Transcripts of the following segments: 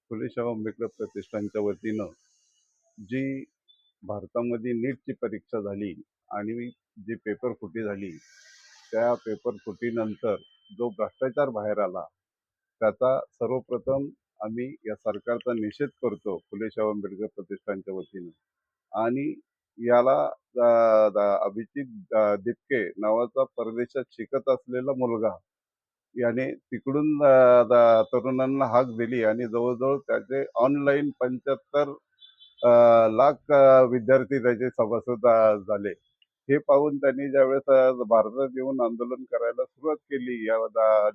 फुले शाहू आंबेडकर प्रतिष्ठानच्या वतीनं जी भारतामध्ये नीटची परीक्षा झाली आणि जी पेपरफुटी झाली, त्या पेपरफुटीनंतर जो भ्रष्टाचार बाहेर आला, त्याचा सर्वप्रथम आम्ही या सरकारचा निषेध करतो फुले शाहू आंबेडकर प्रतिष्ठानच्या वतीनं. आणि याला अभिजित दिपके नावाचा परदेशात शिकत असलेला मुलगा याने तिकडून तरुणांना हाक दिली आणि जवळजवळ त्याचे ऑनलाईन 75 लाख विद्यार्थी त्याचे सभासद झाले. हे पाहून त्यांनी ज्यावेळेस भारतात येऊन आंदोलन करायला सुरुवात केली या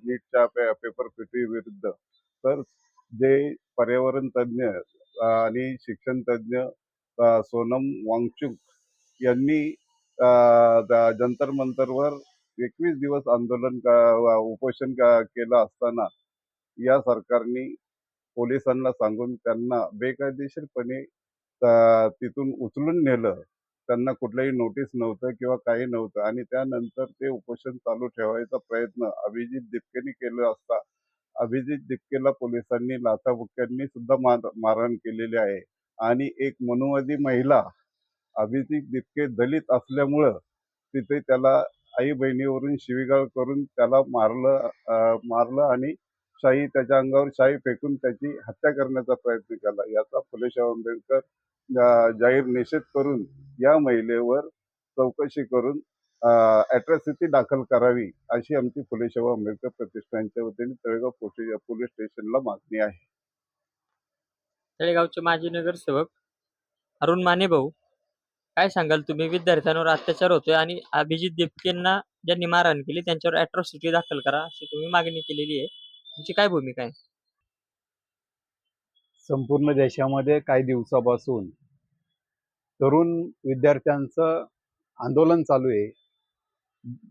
नीटच्या पेपर फुटी विरुद्ध, तर जे पर्यावरण तज्ञ आणि शिक्षण तज्ञ सोनम वांगचुक यांनी जंतर मंतरवर 21 दिवस आंदोलन उपोषण केलं असताना या सरकारने पोलिसांना सांगून त्यांना बेकायदेशीरपणे तिथून उचलून नेलं. त्यांना कुठलंही नोटीस नव्हतं किंवा काही नव्हतं आणि त्यानंतर ते उपोषण चालू ठेवायचा प्रयत्न अभिजित दिपकेने केला असता अभिजित दिपकेला पोलिसांनी लाथाबुक्क्यांनी सुद्धा मारहाण केलेली आहे. आणि एक मनुवादी महिला, अभिजित दिपके दलित असल्यामुळं तिथे त्याला आई बहिणीवरून शिवीगाळ करून त्याला मारलं आणि त्याच्या अंगावर शाई फेकून त्याची हत्या करण्याचा प्रयत्न केला. याचा फुले शाहू आंबेडकर जाहीर निषेध करून या महिलेवर चौकशी करून अॅट्रॉसिटी दाखल करावी अशी आमची फुले शाहू आंबेडकर प्रतिष्ठानच्या वतीने तळेगाव पोलीस स्टेशनला मागणी आहे. तळेगावचे माजी नगरसेवक अरुण माने भाऊ, काय सांगाल तुम्ही? विद्यार्थ्यांवर अत्याचार होतोय आणि अभिजित दिपकेंना ज्यांनी मारहाण केली त्यांच्यावर अॅट्रॉसिटी दाखल करा अशी तुम्ही मागणी केलेली आहे. तुमची काय भूमिका आहे? संपूर्ण देशामध्ये काही दिवसापासून तरुण विद्यार्थ्यांचं आंदोलन चालू आहे.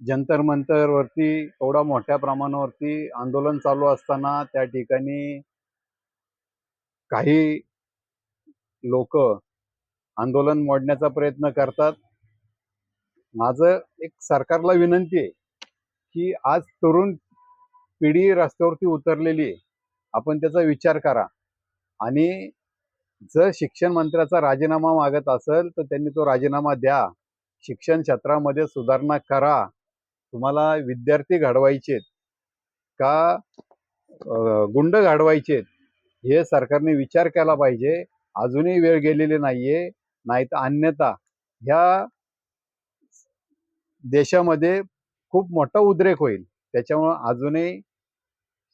जंतर मंतरवरती एवढा मोठ्या प्रमाणावरती आंदोलन चालू असताना त्या ठिकाणी काही लोक आंदोलन मोडण्याचा प्रयत्न करतात. माझं एक सरकारला विनंती आहे की आज तरुण पिढी रस्त्यावरती उतरलेली आहे, आपण त्याचा विचार करा. आणि जर शिक्षण मंत्र्याचा राजीनामा मागत असेल तर त्यांनी तो राजीनामा द्या. शिक्षण क्षेत्रामध्ये सुधारणा करा. तुम्हाला विद्यार्थी घडवायचेत का गुंड घडवायचेत हे सरकारने विचार केला पाहिजे. अजूनही वेळ गेलेली नाहीये, नाही तर अन्यथा ह्या देशामध्ये खूप मोठा उद्रेक होईल. त्याच्यामुळे अजूनही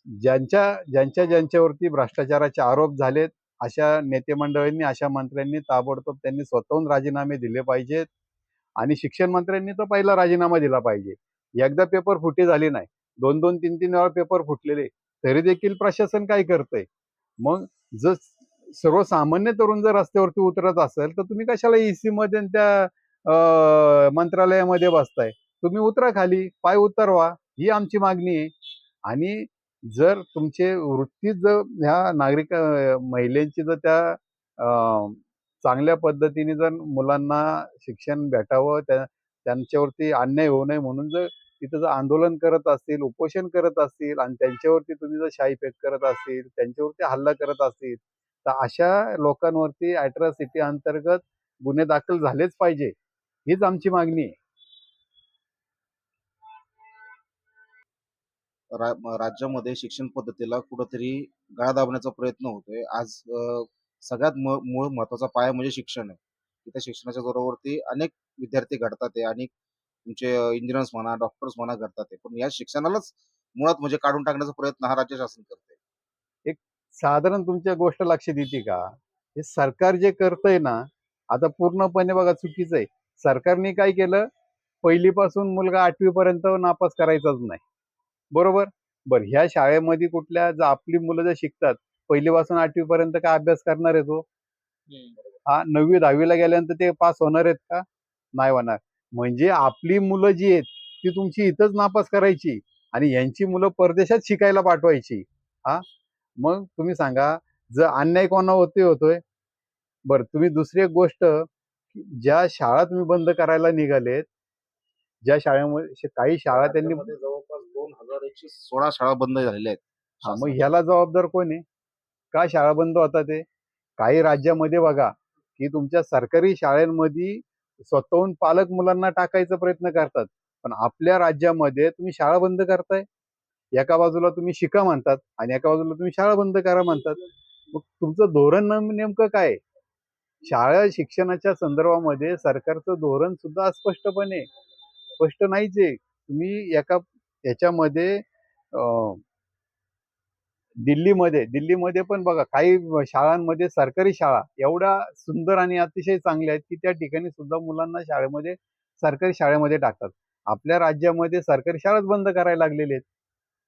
ज्यांच्यावरती भ्रष्टाचाराचे आरोप झालेत अशा नेते मंडळींनी, अशा मंत्र्यांनी ताबडतोब त्यांनी स्वतःहून राजीनामे दिले पाहिजेत. आणि शिक्षण मंत्र्यांनी तर पहिला राजीनामा दिला पाहिजे. एकदा पेपर फुटी झाली नाही, 2-2, 3-3 वेळा पेपर फुटलेले, तरी देखील प्रशासन काय करतंय? मग जर सर्वसामान्य तरुण जर रस्त्यावरती उतरत असेल तर तुम्ही कशाला EC मध्ये त्या मंत्रालयामध्ये बसताय? तुम्ही उतरा खाली, पाय उतरवा, ही आमची मागणी आहे. आणि जर तुमचे वृत्ती जर ह्या महिलांची जर त्या चांगल्या पद्धतीने जर मुलांना शिक्षण भेटावं, त्यांच्यावरती अन्याय होऊ नये म्हणून जर तिथं जर आंदोलन करत असतील, उपोषण करत असतील आणि त्यांच्यावरती तुम्ही जर शाईफेक करत असतील, त्यांच्यावरती हल्ला करत असतील, तर अशा लोकांवरती अॅट्रॉसिटी अंतर्गत गुन्हे दाखल झालेच पाहिजे. हीच आमची मागणी आहे. राज्यामध्ये शिक्षण पद्धतीला कुठंतरी गळा दाबण्याचा प्रयत्न होतोय. आज सगळ्यात मूळ महत्वाचा पाया म्हणजे शिक्षण आहे. त्या शिक्षणाच्या जोरावरती अनेक विद्यार्थी घडतात आहे आणि तुमचे इंजिनियर्स म्हणा, डॉक्टर्स म्हणा घडतात आहे. पण या शिक्षणालाच मुळात म्हणजे काढून टाकण्याचा प्रयत्न हा राज्य शासन करते. एक साधारण तुमच्या गोष्ट लक्षात येते का? हे सरकार जे करतंय ना, आता पूर्णपणे बघा चुकीचं आहे. सरकारने काय केलं, पहिलीपासून मुलगा 8वी पर्यंत नापास करायचाच नाही, बरोबर? बरं, ह्या शाळेमध्ये कुठल्या जर आपली मुलं जर शिकतात, पहिलीपासून 8वी पर्यंत काय अभ्यास करणार आहे तो? हा, 9वी 10वी ला गेल्यानंतर ते पास होणार आहेत का? नाही होणार. म्हणजे आपली मुलं जी आहेत ती तुमची इथंच नापास करायची आणि यांची मुलं परदेशात शिकायला पाठवायची. हा, मग तुम्ही सांगा, जर अन्याय होतोय? बरं, तुम्ही दुसरी एक गोष्ट, ज्या शाळा तुम्ही बंद करायला निघालेत, ज्या शाळेमध्ये काही शाळा त्यांनी जवळपास 2116 शाळा बंद झालेल्या आहेत. मग ह्याला जबाबदार कोण आहे? का शाळा बंद होतात ते? काही राज्यामध्ये बघा की तुमच्या सरकारी शाळांमध्ये स्वतःहून पालक मुलांना टाकायचा प्रयत्न करतात, पण आपल्या राज्यामध्ये तुम्ही शाळा बंद करताय. एका बाजूला तुम्ही शिका म्हणतात आणि एका बाजूला तुम्ही शाळा बंद करा म्हणतात. मग तुमचं धोरण नेमकं काय आहे? शाळा शिक्षणाच्या संदर्भामध्ये सरकारचं धोरण सुद्धा स्पष्टपणे स्पष्ट नाहीच आहे. तुम्ही एका याच्यामध्ये दिल्लीमध्ये पण बघा काही शाळांमध्ये सरकारी शाळा एवढ्या सुंदर आणि अतिशय चांगल्या आहेत की त्या ठिकाणी सुद्धा मुलांना सरकारी शाळेमध्ये टाकतात. आपल्या राज्यामध्ये सरकारी शाळाच बंद करायला लागलेले आहेत.